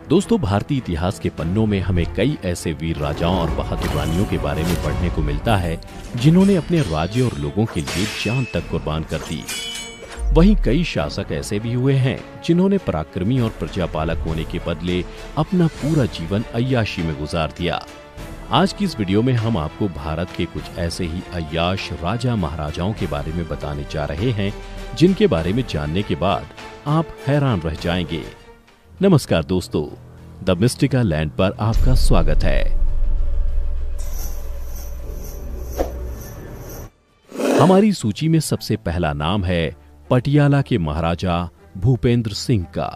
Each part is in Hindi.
दोस्तों, भारतीय इतिहास के पन्नों में हमें कई ऐसे वीर राजाओं और बहादुर रानियों के बारे में पढ़ने को मिलता है जिन्होंने अपने राज्य और लोगों के लिए जान तक कुर्बान कर दी। वहीं कई शासक ऐसे भी हुए हैं जिन्होंने पराक्रमी और प्रजापालक होने के बदले अपना पूरा जीवन अय्याशी में गुजार दिया। आज की इस वीडियो में हम आपको भारत के कुछ ऐसे ही अय्याश राजा महाराजाओं के बारे में बताने जा रहे हैं जिनके बारे में जानने के बाद आप हैरान रह जाएंगे। नमस्कार दोस्तों, द मिस्टिका लैंड पर आपका स्वागत है। हमारी सूची में सबसे पहला नाम है पटियाला के महाराजा भूपेंद्र सिंह का।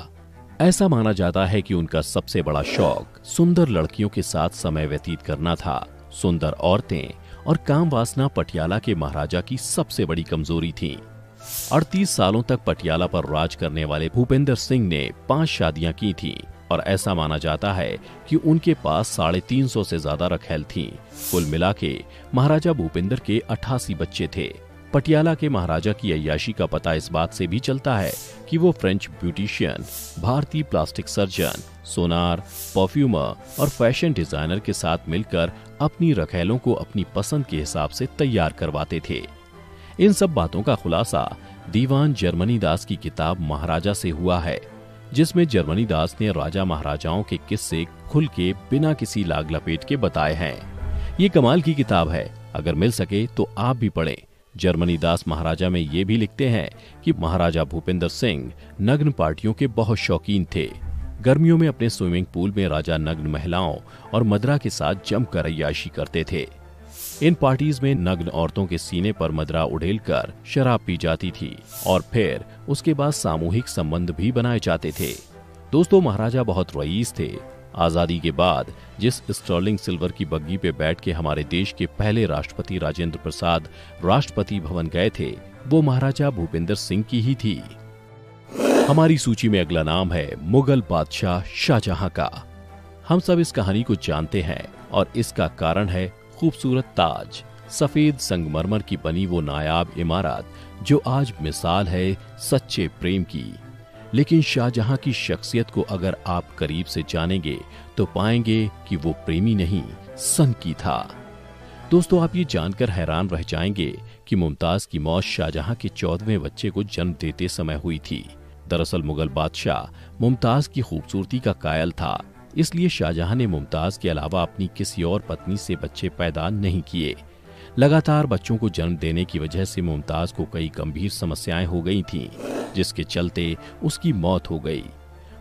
ऐसा माना जाता है कि उनका सबसे बड़ा शौक सुंदर लड़कियों के साथ समय व्यतीत करना था। सुंदर औरतें और काम वासना पटियाला के महाराजा की सबसे बड़ी कमजोरी थी। 38 सालों तक पटियाला पर राज करने वाले भूपेंद्र सिंह ने 5 शादियां की थीं और ऐसा माना जाता है कि उनके पास 350 से ज्यादा रखैल थीं। कुल मिला के महाराजा भूपेंद्र के 88 बच्चे थे। पटियाला के महाराजा की अय्याशी का पता इस बात से भी चलता है कि वो फ्रेंच ब्यूटिशियन, भारतीय प्लास्टिक सर्जन, सोनार, परफ्यूमर और फैशन डिजाइनर के साथ मिलकर अपनी रखैलों को अपनी पसंद के हिसाब से तैयार करवाते थे। इन सब बातों का खुलासा दीवान जर्मनी दास की किताब महाराजा से हुआ है, जिसमें जर्मनी दास ने राजा महाराजाओं के किस्से खुल के बिना किसी लाग लपेट के बताए हैं। ये कमाल की किताब है, अगर मिल सके तो आप भी पढ़ें। जर्मनी दास महाराजा में ये भी लिखते हैं कि महाराजा भूपेंद्र सिंह नग्न पार्टियों के बहुत शौकीन थे। गर्मियों में अपने स्विमिंग पूल में राजा नग्न महिलाओं और मदरा के साथ जमकर अय्याशी करते थे। इन पार्टीज में नग्न औरतों के सीने पर मदरा उड़ेलकर शराब पी जाती थी और फिर उसके बाद सामूहिक संबंध भी बनाए जाते थे। दोस्तों, महाराजा बहुत रईस थे। आजादी के बाद जिस स्टर्लिंग सिल्वर की बग्गी पे बैठ के हमारे देश के पहले राष्ट्रपति राजेंद्र प्रसाद राष्ट्रपति भवन गए थे, वो महाराजा भूपेंद्र सिंह की ही थी। हमारी सूची में अगला नाम है मुगल बादशाह शाहजहां का। हम सब इस कहानी को जानते हैं और इसका कारण है खूबसूरत ताज, सफेद संगमरमर की बनी वो नायाब इमारत जो आज मिसाल है सच्चे प्रेम की। लेकिन शाहजहां की शख्सियत को अगर आप करीब से जानेंगे तो पाएंगे कि वो प्रेमी नहीं, सनकी था। दोस्तों, आप ये जानकर हैरान रह जाएंगे कि मुमताज की मौत शाहजहां के 14वें बच्चे को जन्म देते समय हुई थी। दरअसल मुगल बादशाह मुमताज की खूबसूरती का कायल था, इसलिए शाहजहां ने मुमताज के अलावा अपनी किसी और पत्नी से बच्चे पैदा नहीं किए। लगातार बच्चों को जन्म देने की वजह से मुमताज को कई गंभीर समस्याएं हो गई थीं, जिसके चलते उसकी मौत हो गई।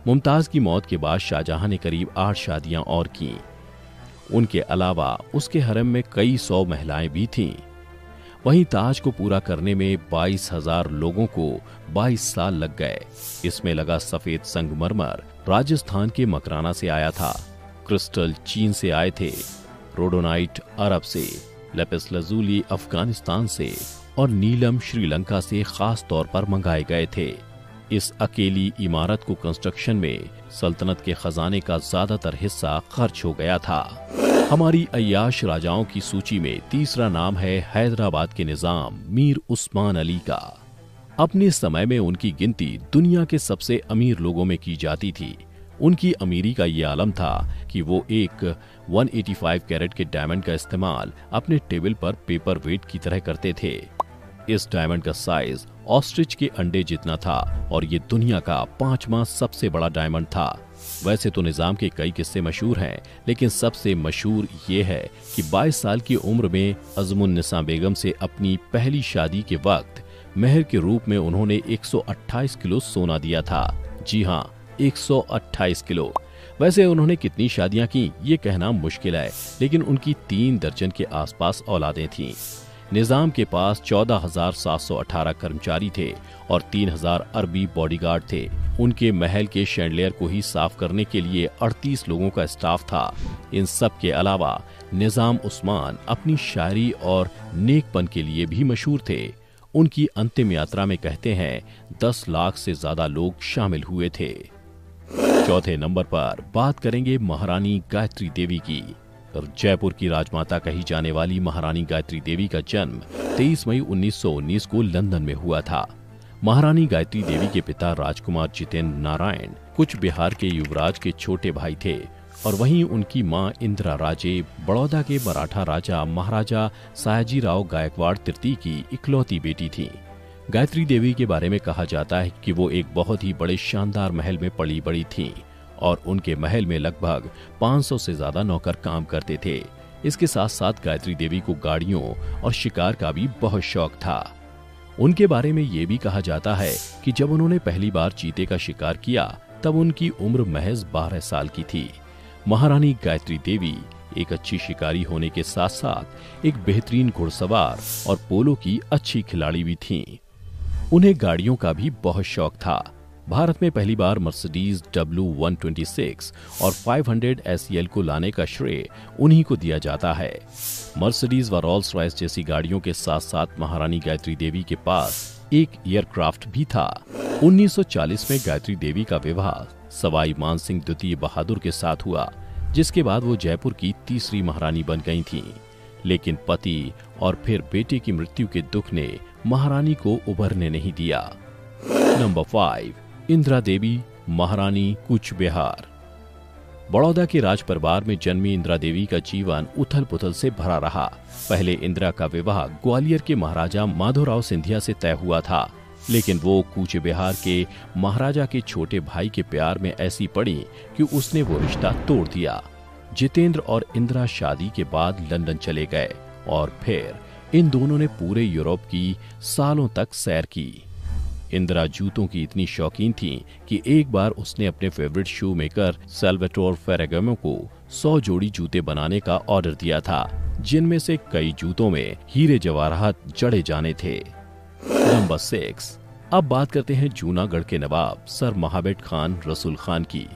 मुमताज की मौत के बाद शाहजहां ने करीब 8 शादियां और की। उनके अलावा उसके हरम में कई 100 महिलाएं भी थीं। वहीं ताज को पूरा करने में 22,000 लोगों को 22 साल लग गए। इसमें लगा सफेद संगमरमर राजस्थान के मकराना से आया था, क्रिस्टल चीन से आए थे, रोडोनाइट अरब से, लेपिस लजूली अफगानिस्तान से और नीलम श्रीलंका से खास तौर पर मंगाए गए थे। इस अकेली इमारत को कंस्ट्रक्शन में सल्तनत के खजाने का ज्यादातर हिस्सा खर्च हो गया था। हमारी अय्याश राजाओं की सूची में तीसरा नाम है हैदराबाद के निजाम मीर उस्मान अली का। अपने समय में उनकी गिनती दुनिया के सबसे अमीर लोगों में की जाती थी। उनकी अमीरी का ये आलम था कि वो एक 185 कैरेट के डायमंड का इस्तेमाल अपने टेबल पर पेपर वेट की तरह करते थे। इस डायमंड का साइज ऑस्ट्रिच के अंडे जितना था और ये दुनिया का 5वां सबसे बड़ा डायमंड था। वैसे तो निजाम के कई किस्से मशहूर हैं, लेकिन सबसे मशहूर ये है कि 22 साल की उम्र में अज़मुन्निसा बेगम से अपनी पहली शादी के वक्त मेहर के रूप में उन्होंने 128 किलो सोना दिया था। जी हाँ, 128 किलो। वैसे उन्होंने कितनी शादियां की ये कहना मुश्किल है, लेकिन उनकी 3 दर्जन के आसपास औलादें थीं। निजाम के पास 14,718 कर्मचारी थे और 3,000 अरबी बॉडीगार्ड थे। उनके महल के शैंडलियर को ही साफ करने के लिए 38 लोगों का स्टाफ था। इन सब के अलावा निजाम उस्मान अपनी शायरी और नेकपन के लिए भी मशहूर थे। उनकी अंतिम यात्रा में कहते हैं 10 लाख से ज्यादा लोग शामिल हुए थे। चौथे नंबर पर बात करेंगे महारानी गायत्री देवी की। जयपुर की राजमाता कही जाने वाली महारानी गायत्री देवी का जन्म 23 मई 1919 को लंदन में हुआ था। महारानी गायत्री देवी के पिता राजकुमार जितेंद्र नारायण कूच बिहार के युवराज के छोटे भाई थे और वहीं उनकी मां इंदिरा राजे बड़ौदा के मराठा राजा महाराजा सयाजीराव गायकवाड़ तृतीय की इकलौती बेटी थी। गायत्री देवी के बारे में कहा जाता है कि वो एक बहुत ही बड़े शानदार महल में पली बड़ी थीं और उनके महल में लगभग 500 से ज्यादा नौकर काम करते थे। इसके साथ साथ गायत्री देवी को गाड़ियों और शिकार का भी बहुत शौक था। उनके बारे में ये भी कहा जाता है कि जब उन्होंने पहली बार चीते का शिकार किया तब उनकी उम्र महज 12 साल की थी। महारानी गायत्री देवी एक अच्छी शिकारी होने के साथ साथ एक बेहतरीन घुड़सवार और पोलो की अच्छी खिलाड़ी भी थीं। उन्हें गाड़ियों का भी बहुत शौक था। भारत में पहली बार मर्सिडीज W126 और 500 SEL को लाने का श्रेय उन्हीं को दिया जाता है। मर्सिडीज व रोल्स रॉयस जैसी गाड़ियों के साथ साथ महारानी गायत्री देवी के पास एक एयरक्राफ्ट भी था। 1940 में गायत्री देवी का विवाह सवाई मानसिंह द्वितीय बहादुर के साथ हुआ, जिसके बाद वो जयपुर की तीसरी महारानी बन गई थीं। लेकिन पति और फिर बेटे की मृत्यु के दुख ने महारानी को उभरने नहीं दिया। नंबर 5, इंदिरा देवी महारानी कूच बिहार। बड़ौदा के राज परिवार में जन्मी इंदिरा देवी का जीवन उथल पुथल से भरा रहा। पहले इंदिरा का विवाह ग्वालियर के महाराजा माधोराव सिंधिया से तय हुआ था, लेकिन वो कूच बिहार के महाराजा के छोटे भाई के प्यार में ऐसी पड़ी कि उसने वो रिश्ता तोड़ दिया। जितेंद्र और इंदिरा शादी के बाद लंदन चले गए और फिर इन दोनों ने पूरे यूरोप की सालों तक सैर की। इंदिरा जूतों की इतनी शौकीन थी कि एक बार उसने अपने फेवरेट शू मेकर सैल्वाटोर फेरागामो को 100 जोड़ी जूते बनाने का ऑर्डर दिया था, जिनमें से कई जूतों में हीरे जवाहरात जड़े जाने थे। नंबर 6, अब बात करते हैं जूनागढ़ के नवाब सर महाबत खान रसूल खान की।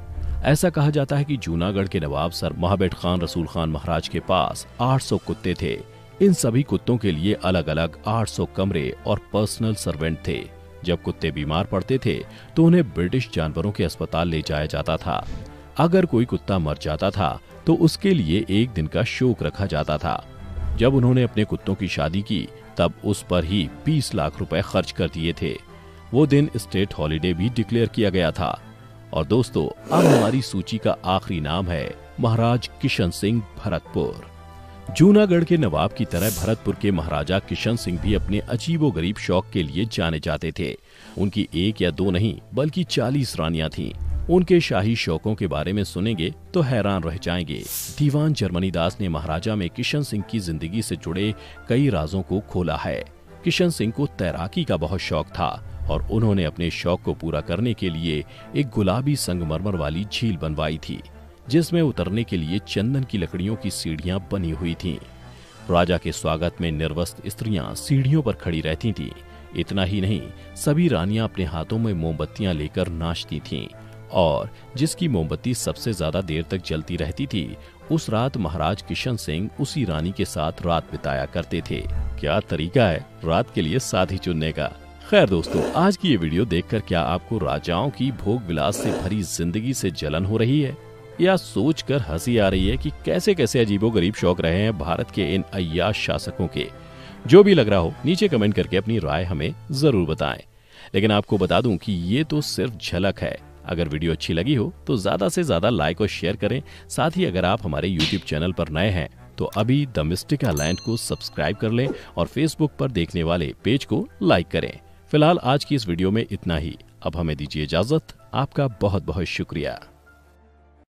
ऐसा कहा जाता है कि जूनागढ़ के नवाब सर महाबत खान रसूल खान महाराज के पास 800 कुत्ते थे। इन सभी कुत्तों के लिए अलग अलग 800 कमरे और पर्सनल सर्वेंट थे। जब कुत्ते बीमार पड़ते थे तो उन्हें ब्रिटिश जानवरों के अस्पताल ले जाया जाता था। अगर कोई कुत्ता मर जाता था तो उसके लिए एक दिन का शोक रखा जाता था। जब उन्होंने अपने कुत्तों की शादी की तब उस पर ही 20 लाख रुपए खर्च कर दिए थे। वो दिन स्टेट हॉलिडे भी डिक्लेयर किया गया था। और दोस्तों, अब हमारी सूची का आखिरी नाम है महाराज किशन सिंह भरतपुर। जूनागढ़ के नवाब की तरह भरतपुर के महाराजा किशन सिंह भी अपने अजीबोगरीब शौक के लिए जाने जाते थे। उनकी एक या दो नहीं बल्कि 40 रानियां थीं। उनके शाही शौकों के बारे में सुनेंगे तो हैरान रह जाएंगे। दीवान जर्मनी दास ने महाराजा में किशन सिंह की जिंदगी से जुड़े कई राजों को खोला है। किशन सिंह को तैराकी का बहुत शौक था और उन्होंने अपने शौक को पूरा करने के लिए एक गुलाबी संगमरमर वाली झील बनवाई थी, जिसमें उतरने के लिए चंदन की लकड़ियों की सीढ़ियां बनी हुई थीं। राजा के स्वागत में निर्वस्त्र स्त्रियां सीढ़ियों पर खड़ी रहती थीं। इतना ही नहीं, सभी रानियां अपने हाथों में मोमबत्तियां लेकर नाचती थीं और जिसकी मोमबत्ती सबसे ज्यादा देर तक जलती रहती थी, उस रात महाराज किशन सिंह उसी रानी के साथ रात बिताया करते थे। क्या तरीका है रात के लिए साथी चुनने का। खैर दोस्तों, आज की ये वीडियो देखकर क्या आपको राजाओं की भोग विलास से भरी जिंदगी से जलन हो रही है या सोचकर हंसी आ रही है कि कैसे कैसे अजीबोगरीब शौक रहे हैं भारत के इन अय्याश शासकों के। जो भी लग रहा हो नीचे कमेंट करके अपनी राय हमें जरूर बताएं। लेकिन आपको बता दूं कि ये तो सिर्फ झलक है। अगर वीडियो अच्छी लगी हो तो ज्यादा से ज्यादा लाइक और शेयर करें। साथ ही अगर आप हमारे YouTube चैनल पर नए हैं तो अभी द मिस्टिक आइलैंड को सब्सक्राइब कर लें और फेसबुक पर देखने वाले पेज को लाइक करें। फिलहाल आज की इस वीडियो में इतना ही। अब हमें दीजिए इजाजत। आपका बहुत बहुत शुक्रिया।